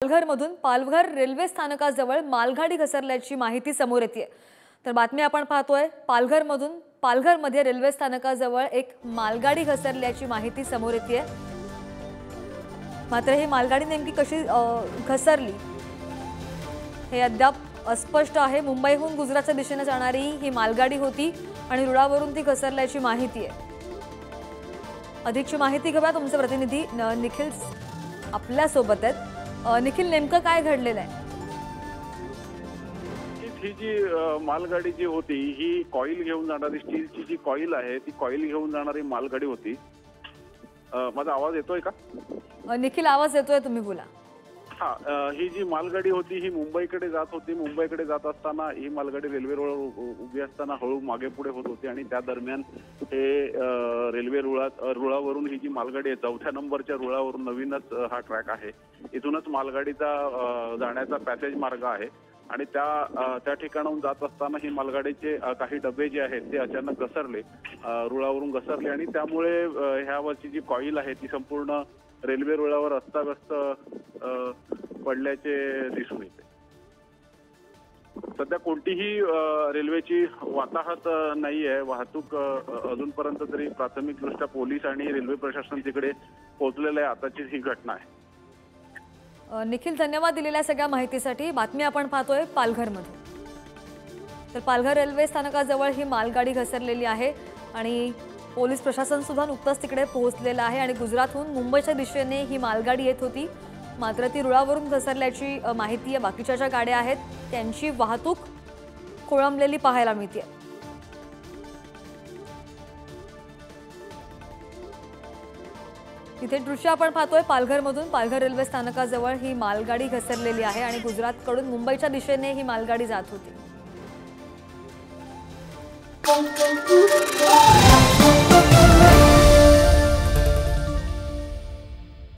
पालघरमधून Palghar railway स्थानकाजवळ मालगाडी घसरल्याची माहिती समोर येते। तर बातमी आपण पाहतोय पालघरमधून पालघरमध्ये रेल्वे स्थानकाजवळ एक मालगाडी घसरल्याची माहिती समोर येते। मात्र ही मालगाडी नेमकी कशी घसरली हे अद्याप अस्पष्ट आहे। मुंबईहून गुजरातच्या दिशेने जाणारी ही मालगाडी होती आणि रुळावरून ती घसरल्याची माहिती आहे। अधिकची माहिती घेऊया तुमचे प्रतिनिधी निखिल आपल्या सोबत आहेत। निखिल, नेमकं काय घडलेलं आहे? ही जी मालगाडी जी होती ही कॉईल घेऊन जाणारी स्टीलची जी कॉईल आहे ती कॉईल घेऊन जाणारी मालगाडी होती। माझा आवाज येतोय का? निखिल, आवाज येतोय, तुम्ही बोला। हा, ही जी मालगाडी होती ही मुंबईकडे जात होती। मुंबईकडे जात असताना ही मालगाडी रेल्वेवर उभी असताना हळू मागे पुढे होत होती आणि त्या दरम्यान हे रेल्वे रुळावरून ही जी मालगाडी आहे 4थ्या नंबरच्या रुळावरून, नवीनच हा ट्रॅक आहे, इथूनच मालगाडीचा जाण्याचा पॅसेज मार्ग आहे आणि त्या ठिकाणाहून जात असताना ही मालगाडीचे काही डबे जे आहेत ते अचानक घसरले, रुळावरून घसरले आणि त्यामुळे ह्यावरची जी कॉईल आहे ती संपूर्ण रेल्वे रुळावर अस्ताव्यस्त पडल्याचे दिसून येते। सध्या कोणतीही रेल्वेची वाताहत नाही आहे। वाहतूक अजूनपर्यंत तरी प्राथमिकदृष्ट्या पोलीस आणि रेल्वे प्रशासन तिकडे पोहोचलेलं आहे। आताची ही घटना आहे। निखिल, धन्यवाद दिलेल्या सगळ्या माहितीसाठी। बातमी आपण पाहतोय पालघरमध्ये। तर पालघर रेल्वे स्थानकाजवळ ही मालगाडी घसरलेली आहे आणि पोलीस प्रशासन सुद्धा नुकतंच तिकडे पोहोचलेलं आहे आणि गुजरातहून मुंबईच्या दिशेने ही मालगाडी येत होती, मात्र ती रुळावरून घसरल्याची माहिती आहे। बाकीच्या ज्या गाड्या आहेत त्यांची वाहतूक खोळंबलेली पाहायला मिळते। इथे दृश्य आपण पाहतोय पालघरमधून पालघर रेल्वे स्थानकाजवळ ही मालगाडी घसरलेली आहे आणि गुजरातकडून मुंबईच्या दिशेने ही मालगाडी जात होती।